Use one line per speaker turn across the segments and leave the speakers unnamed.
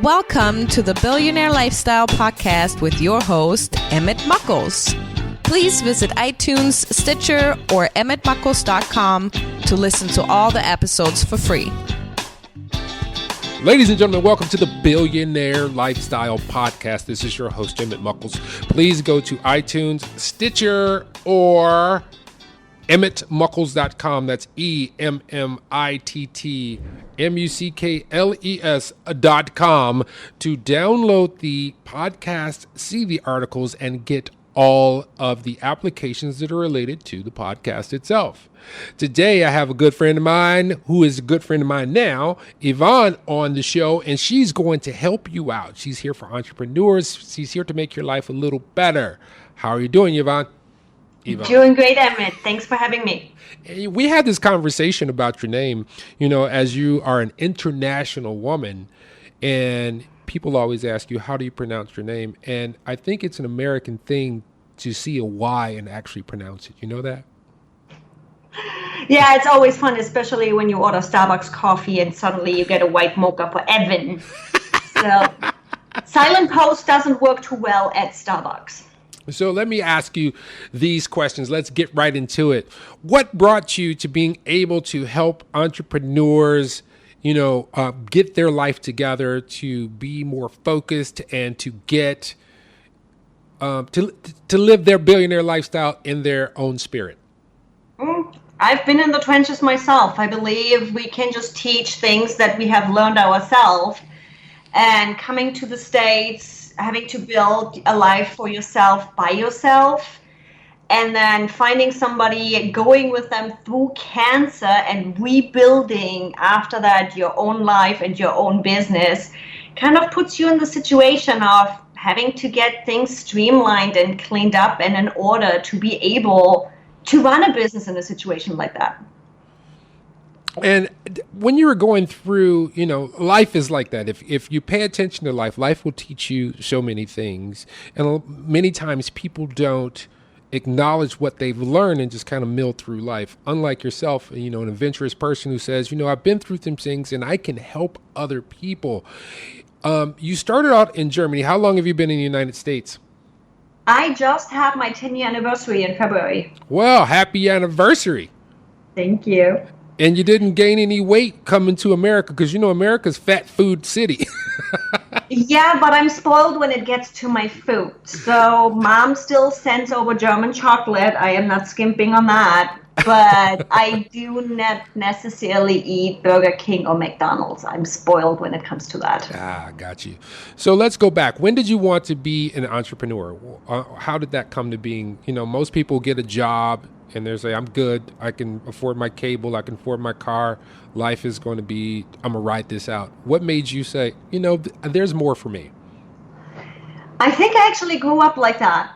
Welcome to the Billionaire Lifestyle Podcast with your host, Emmett Muckles. Please visit iTunes, Stitcher, or emmettmuckles.com to listen to all the episodes for free.
Ladies and gentlemen, welcome to the Billionaire Lifestyle Podcast. This is your host, Emmett Muckles. Please go to iTunes, Stitcher, or emmettmuckles.com. That's EMMITTMUCKLES.com to download the podcast, see the articles, and get all of the applications that are related to the podcast itself. Today, I have a good friend of mine who is a good friend of mine now, Yvonne, on the show, and she's going to help you out. She's here for entrepreneurs. She's here to make your life a little better. How are you doing, Yvonne?
Doing great, Emmett. Thanks for having me.
We had this conversation about your name, as you are an international woman, and people always ask you, how do you pronounce your name? And I think it's an American thing to see a Y and actually pronounce it. You know that?
Yeah, it's always fun, especially when you order Starbucks coffee and suddenly you get a white mocha for Evan. So silent post doesn't work too well at Starbucks.
So let me ask you these questions. Let's get right into it. What brought you to being able to help entrepreneurs, get their life together, to be more focused, and to get to live their billionaire lifestyle in their own spirit?
I've been in the trenches myself. I believe we can just teach things that we have learned ourselves, and coming to the States, having to build a life for yourself by yourself, and then finding somebody, going with them through cancer and rebuilding after that your own life and your own business kind of puts you in the situation of having to get things streamlined and cleaned up and in order to be able to run a business in a situation like that.
And when you were going through, life is like that. If you pay attention to life will teach you so many things. And many times people don't acknowledge what they've learned and just kind of mill through life. Unlike yourself, an adventurous person who says, I've been through some things and I can help other people. You started out in Germany. How long have you been in the United States?
I just had my 10-year anniversary in February.
Well, happy anniversary.
Thank you.
And you didn't gain any weight coming to America because, America's fat food city.
Yeah, but I'm spoiled when it gets to my food. So mom still sends over German chocolate. I am not skimping on that. But I do not necessarily eat Burger King or McDonald's. I'm spoiled when it comes to that.
Got you. So let's go back. When did you want to be an entrepreneur? How did that come to being? Most people get a job and they say, I'm good. I can afford my cable. I can afford my car. Life is going to be, I'm going to ride this out. What made you say, there's more for me?
I think I actually grew up like that.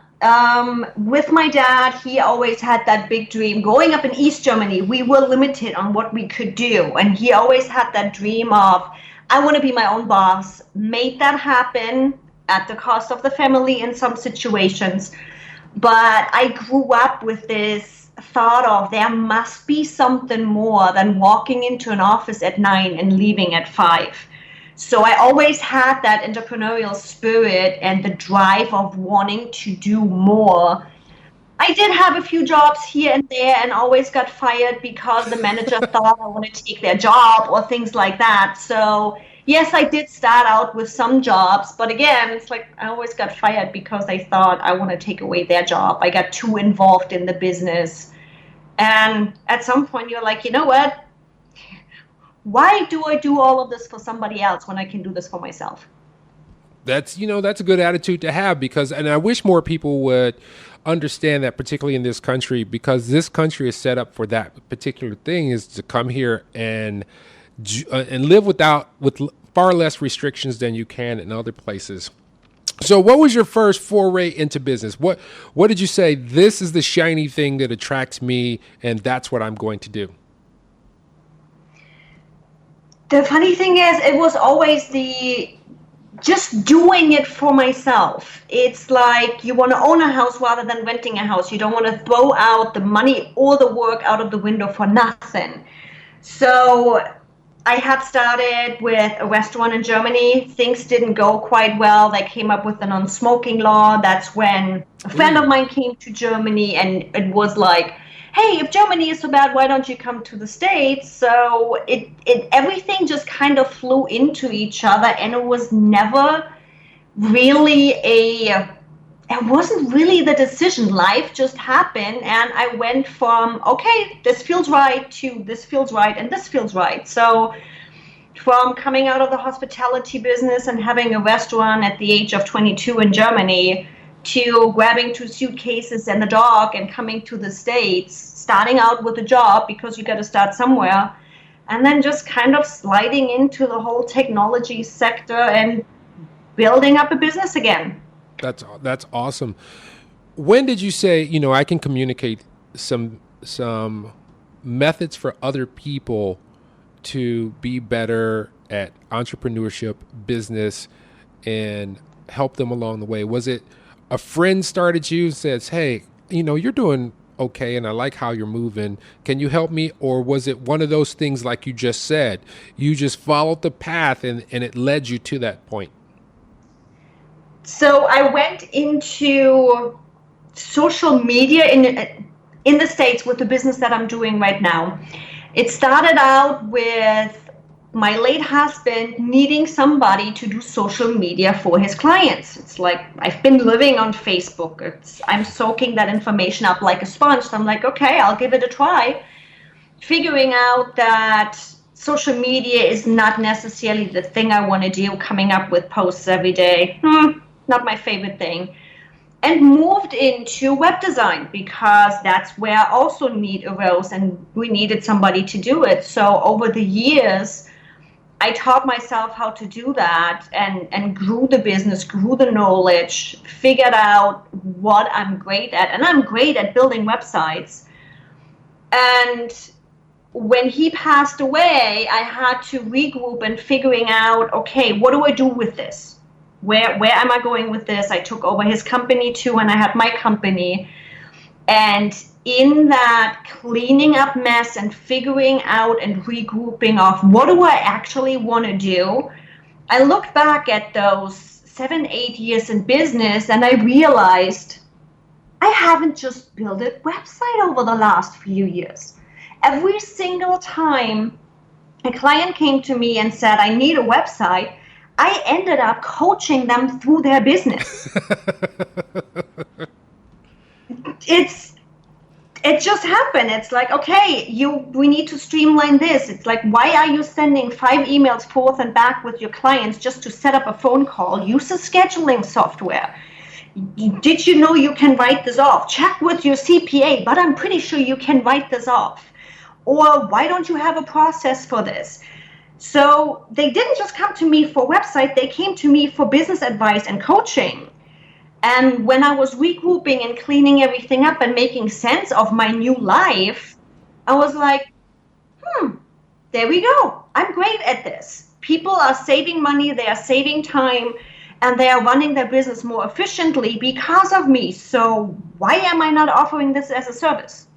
With my dad, he always had that big dream. Growing up in East Germany, we were limited on what we could do. And he always had that dream of, I want to be my own boss. Made that happen at the cost of the family in some situations. But I grew up with this thought of there must be something more than walking into an office at 9 and leaving at 5. So I always had that entrepreneurial spirit and the drive of wanting to do more. I did have a few jobs here and there and always got fired because the manager thought I wanted to take their job or things like that. So yes, I did start out with some jobs, but again, it's like I always got fired because they thought I want to take away their job. I got too involved in the business. And at some point you're like, you know what? Why do I do all of this for somebody else when I can do this for myself?
That's a good attitude to have and I wish more people would understand that, particularly in this country, because this country is set up for that particular thing, is to come here and live with far less restrictions than you can in other places. So what was your first foray into business? What did you say, this is the shiny thing that attracts me and that's what I'm going to do?
The funny thing is, it was always just doing it for myself. It's like you want to own a house rather than renting a house. You don't want to throw out the money or the work out of the window for nothing. So I had started with a restaurant in Germany. Things didn't go quite well. They came up with a non-smoking law. That's when a friend of mine came to Germany, and it was like, hey, if Germany is so bad, why don't you come to the States? So it everything just kind of flew into each other, and it was never really it wasn't really the decision. Life just happened, and I went from, okay, this feels right, to this feels right, and this feels right. So from coming out of the hospitality business and having a restaurant at the age of 22 in Germany, to grabbing 2 suitcases and a dog and coming to the States, starting out with a job because you got to start somewhere, and then just kind of sliding into the whole technology sector and building up a business again.
That's awesome. When did you say, I can communicate some methods for other people to be better at entrepreneurship, business, and help them along the way? Was it a friend started you and says, hey, you're doing okay, and I like how you're moving. Can you help me? Or was it one of those things like you just said? You just followed the path and it led you to that point?
So I went into social media in the States with the business that I'm doing right now. It started out with my late husband needing somebody to do social media for his clients. It's like, I've been living on Facebook. I'm soaking that information up like a sponge. So I'm like, okay, I'll give it a try. Figuring out that social media is not necessarily the thing I want to do, coming up with posts every day. Not my favorite thing. And moved into web design because that's where I also need arose, and we needed somebody to do it. So over the years, I taught myself how to do that and grew the business, grew the knowledge, figured out what I'm great at. And I'm great at building websites. And when he passed away, I had to regroup and figuring out, okay, what do I do with this? Where am I going with this? I took over his company too, and I had my company. And in that cleaning up mess and figuring out and regrouping of what do I actually want to do, I looked back at those 7-8 years in business, and I realized I haven't just built a website over the last few years. Every single time a client came to me and said, I need a website, I ended up coaching them through their business. It just happened. It's like, okay, we need to streamline this. It's like, why are you sending 5 emails forth and back with your clients just to set up a phone call? Use a scheduling software. Did you know you can write this off? Check with your CPA, but I'm pretty sure you can write this off. Or why don't you have a process for this? So they didn't just come to me for website, they came to me for business advice and coaching. And when I was regrouping and cleaning everything up and making sense of my new life, I was like, there we go. I'm great at this. People are saving money, they are saving time, and they are running their business more efficiently because of me. So why am I not offering this as a service?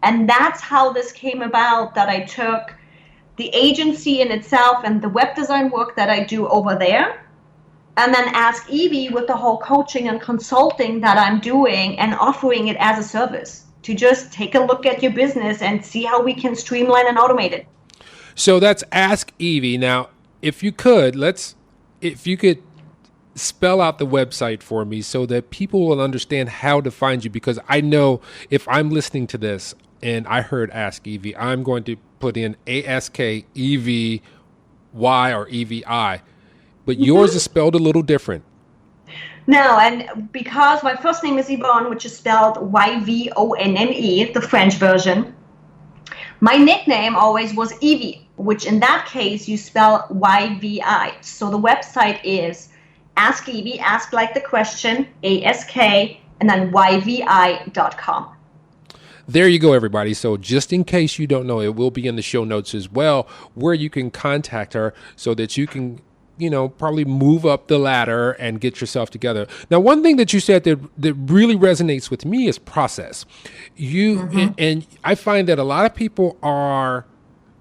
And that's how this came about, that I took the agency in itself and the web design work that I do over there, and then ask Evie with the whole coaching and consulting that I'm doing and offering it as a service to just take a look at your business and see how we can streamline and automate it.
So that's Ask Evie. Now, if you could spell out the website for me so that people will understand how to find you, because I know if I'm listening to this and I heard Ask Evie, I'm going to put in ASKEVY or EVI, but yours is spelled a little different.
No, and because my first name is Yvonne, which is spelled YVONNE, the French version, my nickname always was Evie, which in that case you spell YVI. So the website is Ask Evie, ask like the question, ASK, and then YVI.com.
There you go, everybody. So just in case you don't know, it will be in the show notes as well, where you can contact her so that you can, probably move up the ladder and get yourself together. Now, one thing that you said that really resonates with me is process. And I find that a lot of people are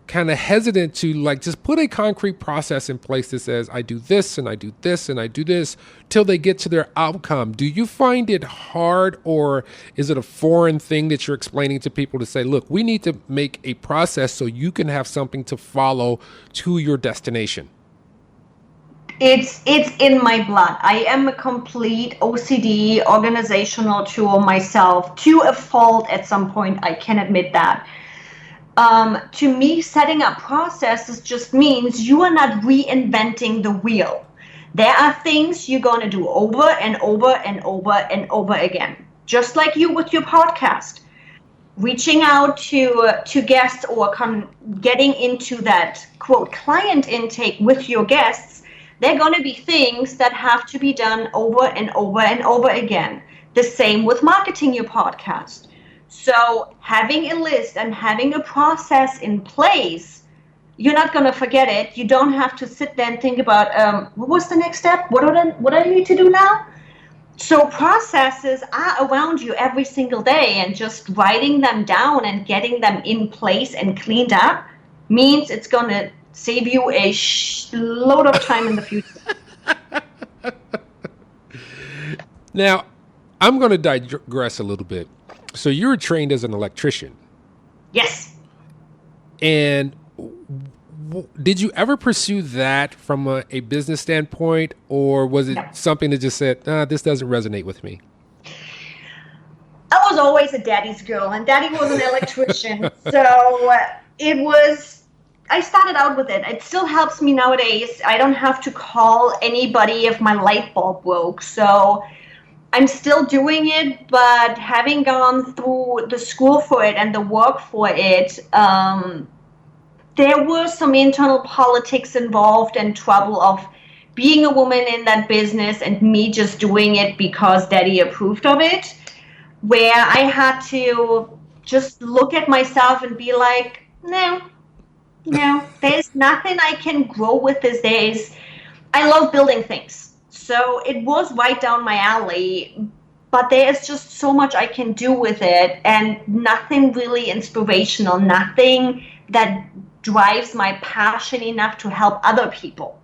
kind of hesitant to like just put a concrete process in place that says I do this and I do this and I do this till they get to their outcome. Do you find it hard, or is it a foreign thing that you're explaining to people to say, look, we need to make a process so you can have something to follow to your destination?
It's in my blood. I am a complete OCD organizational tool myself, to a fault at some point. I can admit that. To me, setting up processes just means you are not reinventing the wheel. There are things you're going to do over and over and over and over again. Just like you with your podcast. Reaching out to guests or getting into that, quote, client intake with your guests, there are going to be things that have to be done over and over and over again. The same with marketing your podcast. So having a list and having a process in place, you're not going to forget it. You don't have to sit there and think about, what was the next step? What do I need to do now? So processes are around you every single day, and just writing them down and getting them in place and cleaned up means it's going to save you a load of time in the future.
Now, I'm going to digress a little bit. So you were trained as an electrician.
Yes.
And did you ever pursue that from a business standpoint, or was it something that just said, this doesn't resonate with me?
I was always a daddy's girl, and daddy was an electrician. So I started out with it. It still helps me nowadays. I don't have to call anybody if my light bulb broke. So I'm still doing it, but having gone through the school for it and the work for it, there were some internal politics involved and trouble of being a woman in that business and me just doing it because daddy approved of it, where I had to just look at myself and be like, no, there's nothing I can grow with these days. I love building things. So it was right down my alley, but there is just so much I can do with it, and nothing really inspirational, nothing that drives my passion enough to help other people.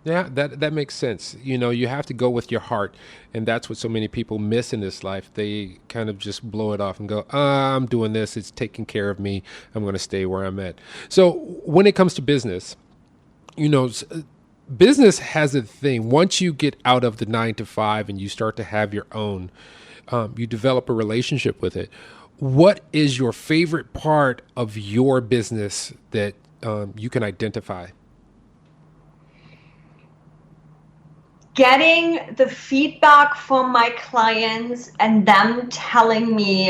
Yeah, that makes sense. You have to go with your heart, and that's what so many people miss in this life. They kind of just blow it off and go, I'm doing this, it's taking care of me, I'm going to stay where I'm at. So when it comes to business, business has a thing. Once you get out of the 9 to 5 and you start to have your own, you develop a relationship with it. What is your favorite part of your business that you can identify?
Getting the feedback from my clients and them telling me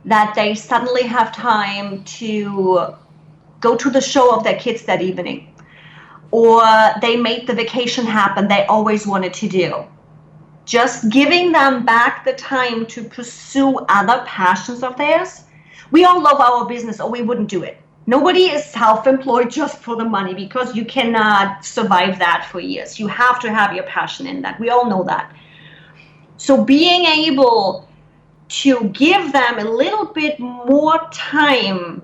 that they suddenly have time to go to the show of their kids that evening, or they made the vacation happen they always wanted to do. Just giving them back the time to pursue other passions of theirs. We all love our business, or we wouldn't do it. Nobody is self-employed just for the money, because you cannot survive that for years. You have to have your passion in that. We all know that. So being able to give them a little bit more time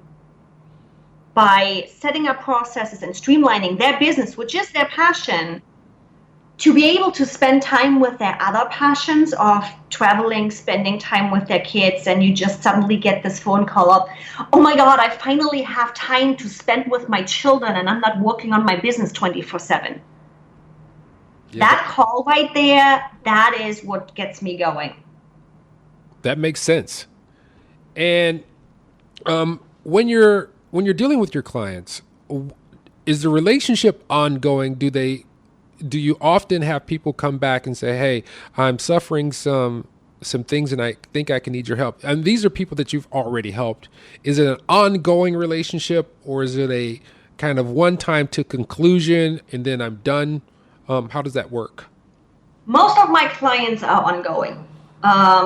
by setting up processes and streamlining their business, which is their passion, to be able to spend time with their other passions of traveling, spending time with their kids, and you just suddenly get this phone call up, oh my God, I finally have time to spend with my children and I'm not working on my business 24/7. Yeah. That call right there, that is what gets me going.
That makes sense. And when you're dealing with your clients, is the relationship ongoing? Do you often have people come back and say, hey, I'm suffering some things and I think I can need your help? And these are people that you've already helped. Is it an ongoing relationship, or is it a kind of one time to conclusion and then I'm done? How does that work?
Most of my clients are ongoing.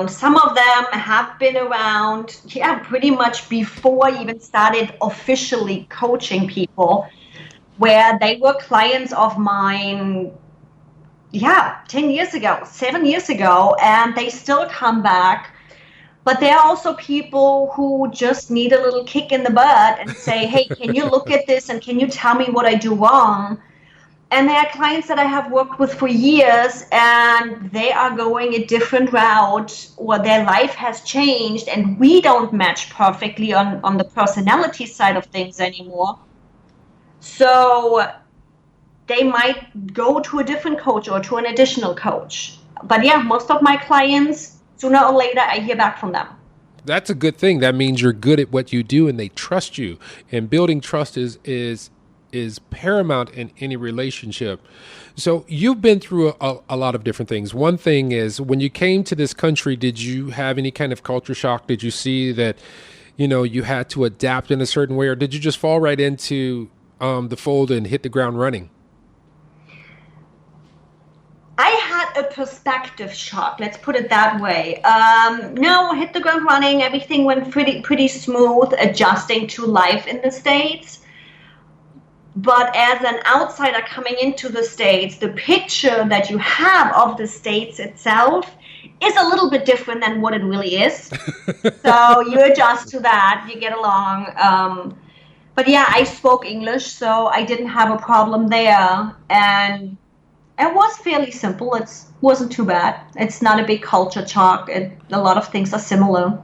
Some of them have been around, pretty much before I even started officially coaching people, where they were clients of mine, 10 years ago, 7 years ago, and they still come back. But there are also people who just need a little kick in the butt and say, hey, can you look at this and can you tell me what I do wrong? And there are clients that I have worked with for years, and they are going a different route, or their life has changed, and we don't match perfectly on the personality side of things anymore. So they might go to a different coach or to an additional coach. But yeah, most of my clients, sooner or later, I hear back from them.
That's a good thing. That means you're good at what you do and they trust you. And building trust is paramount in any relationship. So you've been through a lot of different things. One thing is, when you came to this country, did you have any kind of culture shock? Did you see that, you had to adapt in a certain way, or did you just fall right into the fold and hit the ground running?
I had a perspective shock, let's put it that way. No, hit the ground running. Everything went pretty smooth, adjusting to life in the States. But as an outsider coming into the States, the picture that you have of the States itself is a little bit different than what it really is. So you adjust to that, you get along. But yeah, I spoke English, so I didn't have a problem there. And it was fairly simple. It wasn't too bad. It's not a big culture shock. A lot of things are similar.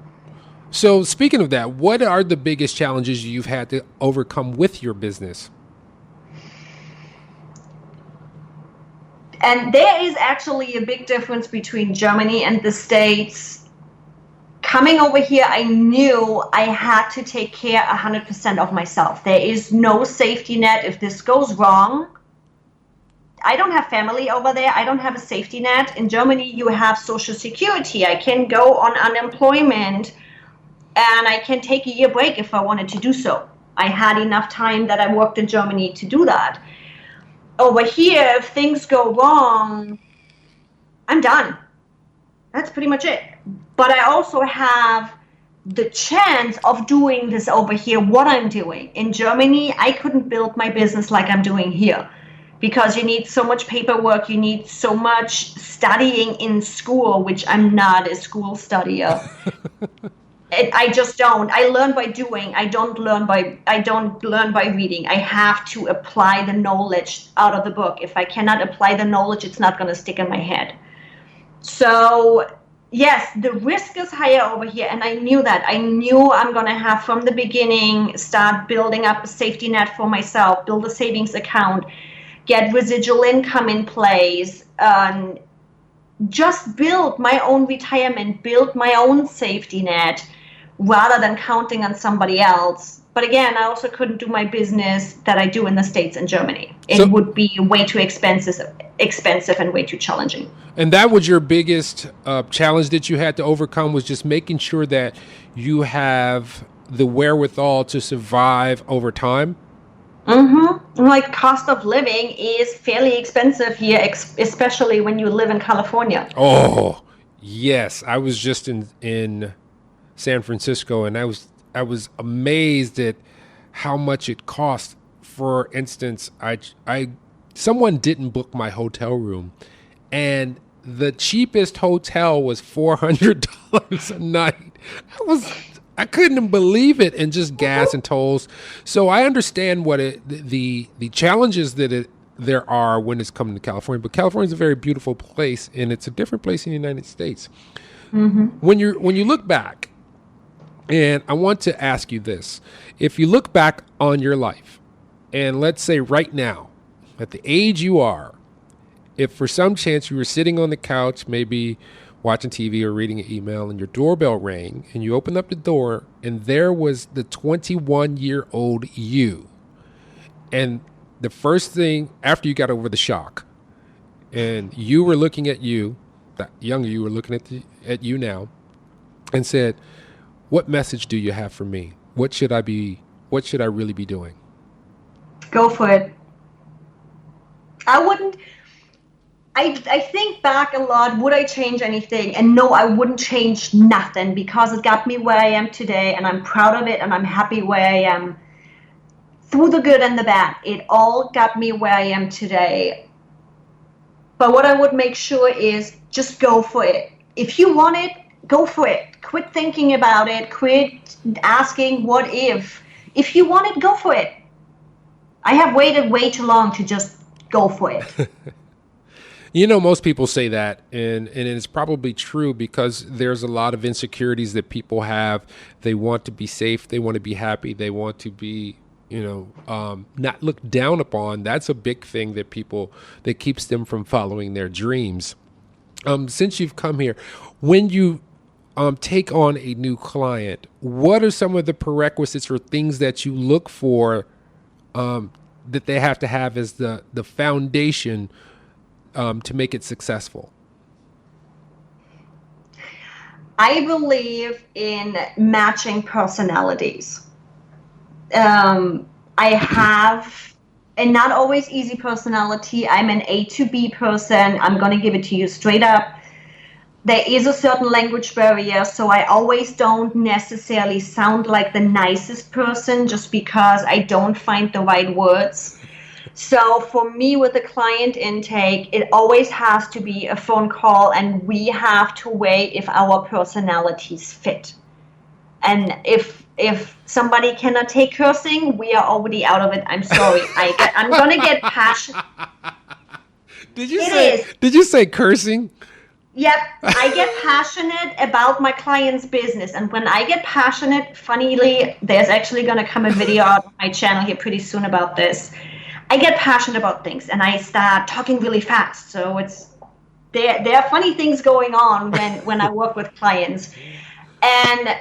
So speaking of that, what are the biggest challenges you've had to overcome with your business?
And there is actually a big difference between Germany and the States. Coming over here, I knew I had to take care 100% of myself. There is no safety net. If this goes wrong, I don't have family over there. I don't have a safety net. In Germany, you have Social Security. I can go on unemployment and I can take a year break if I wanted to do so. I had enough time that I worked in Germany to do that. Over here, if things go wrong, I'm done. That's pretty much it. But I also have the chance of doing this over here, what I'm doing. In Germany, I couldn't build my business like I'm doing here, because you need so much paperwork, you need so much studying in school, which I'm not a school studier. I just don't. I learn by doing. I don't learn by reading. I have to apply the knowledge out of the book. If I cannot apply the knowledge, it's not going to stick in my head. So yes, the risk is higher over here, and I knew that. I knew I'm going to have from the beginning start building up a safety net for myself, build a savings account, get residual income in place, just build my own retirement, build my own safety net, rather than counting on somebody else. But again, I also couldn't do my business that I do in the States and Germany. It would be way too expensive and way too challenging.
And that was your biggest challenge that you had to overcome, was just making sure that you have the wherewithal to survive over time?
Mm-hmm. Like, cost of living is fairly expensive here, especially when you live in California.
Oh, yes. I was just in San Francisco, and I was amazed at how much it cost. For instance, someone didn't book my hotel room, and the cheapest hotel was $400 a night. I couldn't believe it, and just gas and tolls. So I understand what the challenges that there are when it's coming to California. But California is a very beautiful place, and it's a different place in the United States. Mm-hmm. When you look back, and I want to ask you this: if you look back on your life, and let's say right now, at the age you are, if for some chance you were sitting on the couch, maybe watching TV or reading an email, and your doorbell rang, and you opened up the door, and there was the 21-year-old you. And the first thing, after you got over the shock, and you were looking at you, that younger you were looking at you now, and said, what message do you have for me? What should I really be doing?
Go for it. I think back a lot, would I change anything? And no, I wouldn't change nothing, because it got me where I am today, and I'm proud of it, and I'm happy where I am. Through the good and the bad, it all got me where I am today. But what I would make sure is just go for it. If you want it, go for it. Quit thinking about it. Quit asking what if. If you want it, go for it. I have waited way too long to just go for it.
You know, most people say that, and it's probably true because there's a lot of insecurities that people have. They want to be safe. They want to be happy. They want to be, not looked down upon. That's a big thing that keeps them from following their dreams. Since you've come here, when you take on a new client, what are some of the prerequisites or things that you look for that they have to have as the foundation to make it successful?
I believe in matching personalities. I have a not always easy personality. I'm an A to B person. I'm going to give it to you straight up. There is a certain language barrier, so I always don't necessarily sound like the nicest person just because I don't find the right words. So for me, with the client intake, it always has to be a phone call, and we have to weigh if our personalities fit. And if somebody cannot take cursing, we are already out of it. I'm sorry. I'm gonna get passionate.
Did you say cursing?
Yep, I get passionate about my client's business, and when I get passionate, funnily, there's actually gonna come a video out on my channel here pretty soon about this. I get passionate about things, and I start talking really fast. So there are funny things going on when I work with clients, and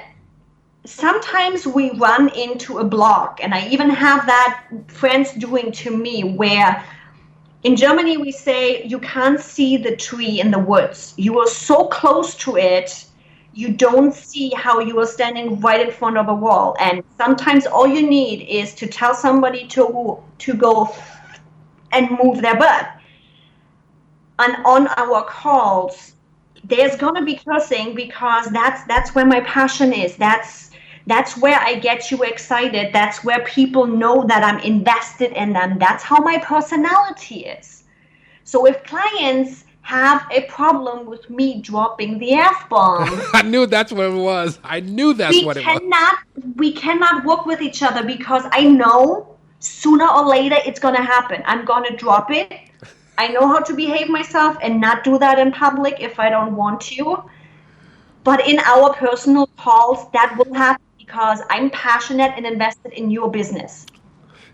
sometimes we run into a block, and I even have that friends doing to me, where in Germany we say you can't see the tree in the woods. You are so close to it, you don't see how you are standing right in front of a wall. And sometimes all you need is to tell somebody to go and move their butt. And on our calls, there's gonna be cursing because that's where my passion is. That's where I get you excited. That's where people know that I'm invested in them. That's how my personality is. So if clients have a problem with me dropping the F-bomb,
I knew that's what it was.
We cannot work with each other because I know sooner or later it's going to happen. I'm going to drop it. I know how to behave myself and not do that in public if I don't want to. But in our personal calls, that will happen because I'm passionate and invested in your business.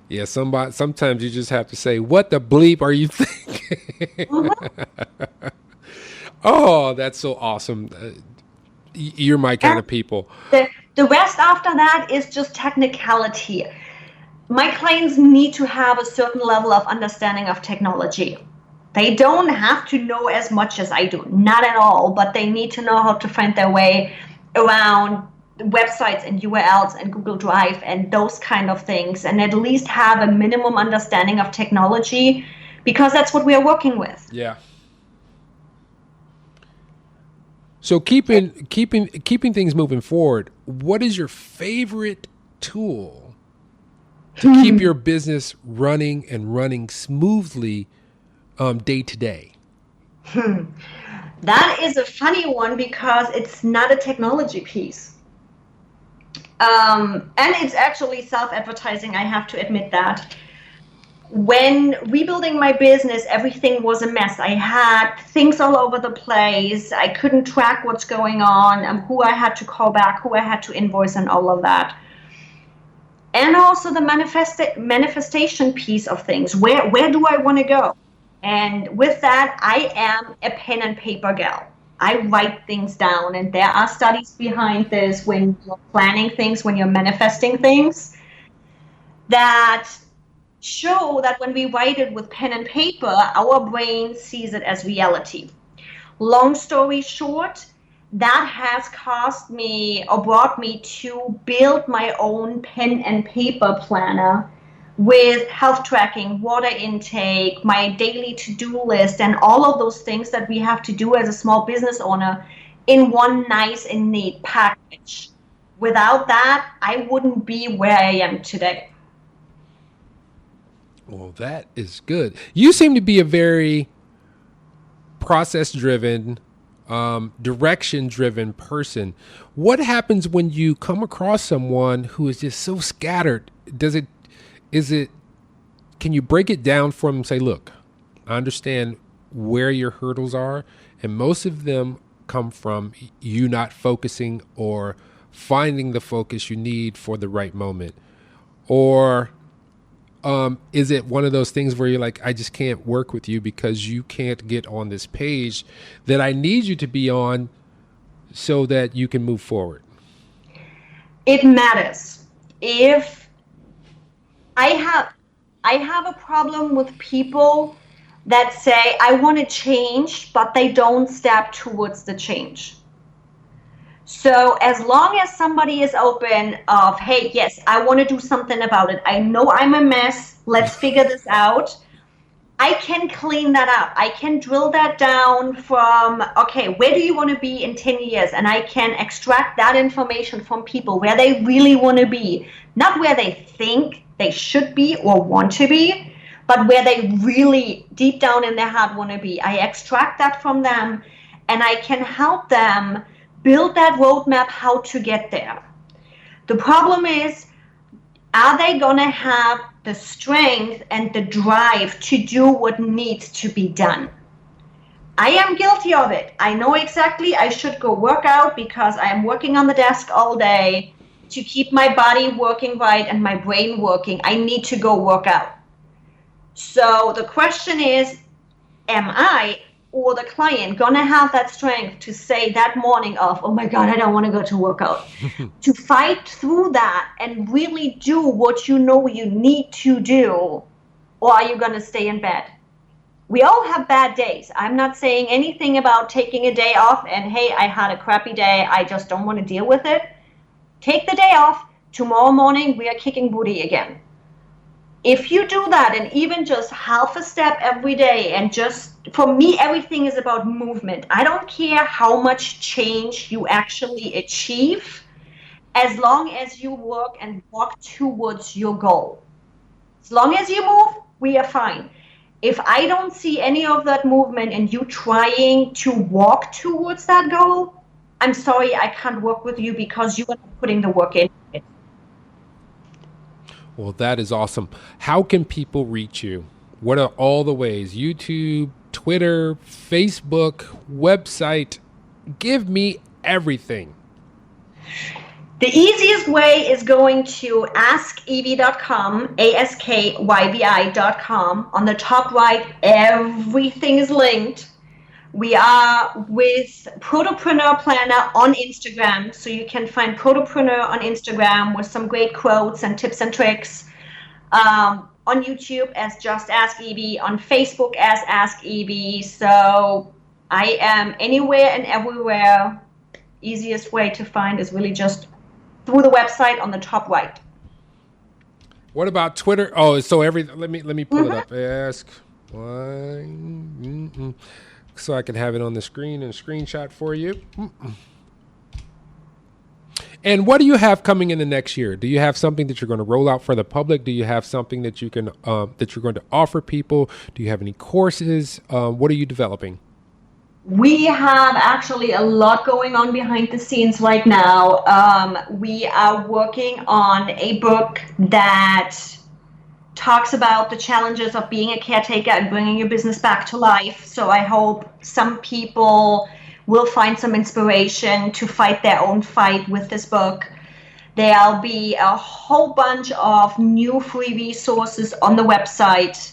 Yeah, sometimes you just have to say, what the bleep are you thinking? Mm-hmm. Oh, that's so awesome. You're my kind of people.
The rest after that is just technicality. My clients need to have a certain level of understanding of technology. They don't have to know as much as I do, not at all, but they need to know how to find their way around websites and URLs and Google Drive and those kind of things, and at least have a minimum understanding of technology, because that's what we are working with.
Yeah. So keeping things moving forward, what is your favorite tool to keep your business running smoothly day to day?
That is a funny one because it's not a technology piece. And it's actually self-advertising, I have to admit that. When rebuilding my business, everything was a mess. I had things all over the place. I couldn't track what's going on, and who I had to call back, who I had to invoice, and all of that. And also the manifestation piece of things. Where do I want to go? And with that, I am a pen and paper gal. I write things down, and there are studies behind this when you're planning things, when you're manifesting things, that show that when we write it with pen and paper, our brain sees it as reality. Long story short, that has caused me or brought me to build my own pen and paper planner with health tracking, water intake, my daily to-do list, and all of those things that we have to do as a small business owner in one nice and neat package. Without that, I wouldn't be where I am today.
Well, that is good. You seem to be a very process-driven direction-driven person. What happens when you come across someone who is just so scattered? Can you break it down for them and say, look, I understand where your hurdles are, and most of them come from you not focusing or finding the focus you need for the right moment? Or is it one of those things where you're like, I just can't work with you because you can't get on this page that I need you to be on so that you can move forward?
It matters. If I have a problem with people that say, I want to change, but they don't step towards the change. So as long as somebody is open of, hey, yes, I want to do something about it. I know I'm a mess. Let's figure this out. I can clean that up. I can drill that down from, okay, where do you want to be in 10 years? And I can extract that information from people where they really want to be, not where they think they should be or want to be, but where they really deep down in their heart want to be. I extract that from them, and I can help them build that roadmap how to get there. The problem is, are they going to have the strength and the drive to do what needs to be done? I am guilty of it. I know exactly I should go work out because I am working on the desk all day to keep my body working right and my brain working. I need to go work out. So the question is, am I or the client gonna have that strength to say that morning of, oh my God, I don't want to go to workout, to fight through that and really do what you know you need to do? Or are you gonna stay in bed? We all have bad days. I'm not saying anything about taking a day off and, hey, I had a crappy day, I just don't want to deal with it. Take the day off. Tomorrow morning, we are kicking booty again. If you do that, and even just half a step every day, and just, for me, everything is about movement. I don't care how much change you actually achieve, as long as you work and walk towards your goal. As long as you move, we are fine. If I don't see any of that movement and you trying to walk towards that goal, I'm sorry, I can't work with you because you are not putting the work in.
Well, that is awesome. How can people reach you? What are all the ways? YouTube, Twitter, Facebook, website? Give me everything.
The easiest way is going to askyvi.com, ASKYVI.com. On the top right, everything is linked. We are with Protopreneur Planner on Instagram, so you can find Protopreneur on Instagram with some great quotes and tips and tricks. On YouTube as Just Ask Yvie, on Facebook as Ask Yvie. So I am anywhere and everywhere. Easiest way to find is really just through the website on the top right.
What about Twitter? Oh, so let me pull it up. Ask why. So I can have it on the screen and screenshot for you. And what do you have coming in the next year? Do you have something that you're going to roll out for the public? Do you have something that you can that you're going to offer people? Do you have any courses? What are you developing?
We have actually a lot going on behind the scenes right now. We are working on a book that talks about the challenges of being a caretaker and bringing your business back to life. So I hope some people will find some inspiration to fight their own fight with this book. There'll be a whole bunch of new free resources on the website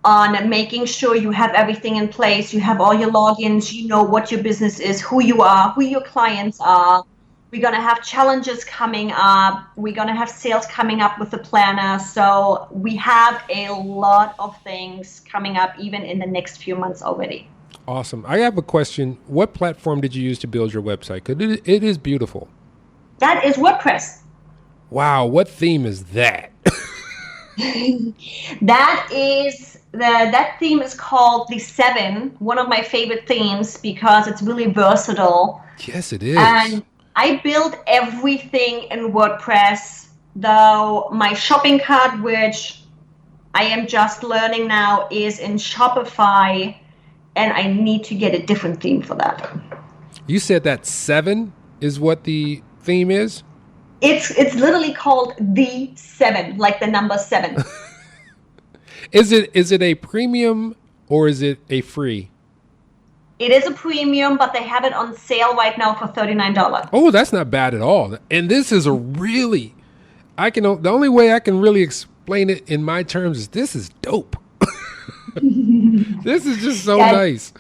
on making sure you have everything in place. You have all your logins, you know what your business is, who you are, who your clients are. We're going to have challenges coming up. We're going to have sales coming up with the planner. So we have a lot of things coming up even in the next few months already.
Awesome. I have a question. What platform did you use to build your website? Because it is beautiful.
That is WordPress.
Wow. What theme is that?
That theme is called the 7, one of my favorite themes because it's really versatile.
Yes, it is.
And I build everything in WordPress, though my shopping cart, which I am just learning now, is in Shopify. and I need to get a different theme for that.
You said that 7 is what the theme is?
It's literally called the 7, like the number 7.
Is it a premium or is it a free?
It is a premium, but they have it on sale right now for $39.
Oh, that's not bad at all. And this is a really, the only way I can really explain it in my terms is this is dope. This is just so nice.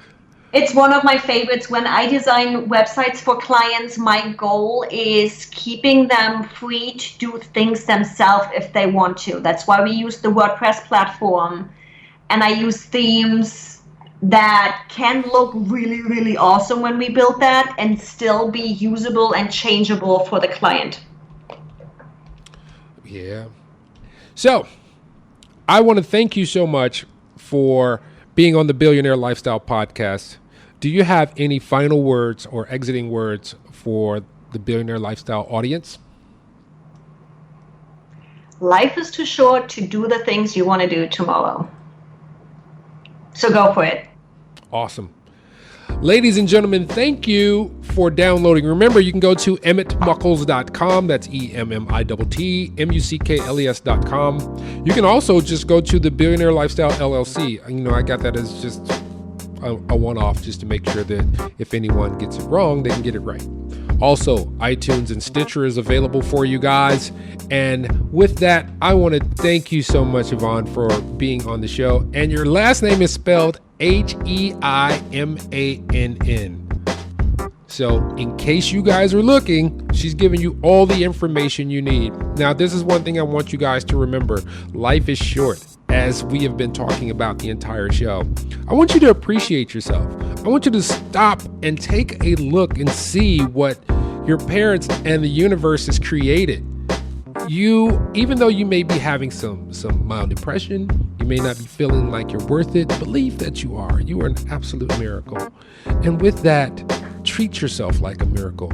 It's one of my favorites. When I design websites for clients, my goal is keeping them free to do things themselves if they want to. That's why we use the WordPress platform. And I use themes that can look really, really awesome when we build that and still be usable and changeable for the client.
Yeah. So I want to thank you so much for being on the Billionaire Lifestyle Podcast. Do you have any final words or exiting words for the Billionaire Lifestyle audience?
Life is too short to do the things you want to do tomorrow. So go for it.
Awesome. Ladies and gentlemen, thank you for downloading. Remember, you can go to emmettmuckles.com. That's EMMITTMUCKLES.com. You can also just go to the Billionaire Lifestyle LLC. I got that as just a one-off just to make sure that if anyone gets it wrong, they can get it right. Also, iTunes and Stitcher is available for you guys. And with that, I want to thank you so much, Yvonne, for being on the show. And your last name is spelled Heimann. So in case you guys are looking, she's giving you all the information you need. Now, this is one thing I want you guys to remember. Life is short, as we have been talking about the entire show. I want you to appreciate yourself. I want you to stop and take a look and see what your parents and the universe has created. Even though you may be having some mild depression, you may not be feeling like you're worth it, believe that you are. You are an absolute miracle. And with that, treat yourself like a miracle.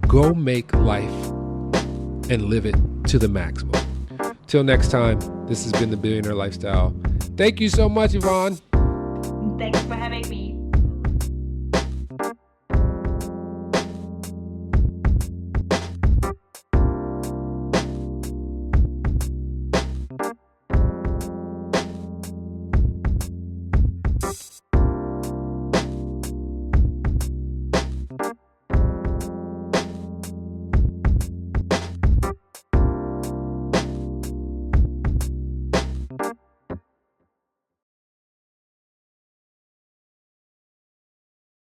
Go make life and live it to the maximum. Till next time, this has been the Billionaire Lifestyle. Thank you so much, Yvonne.
Thanks for having me.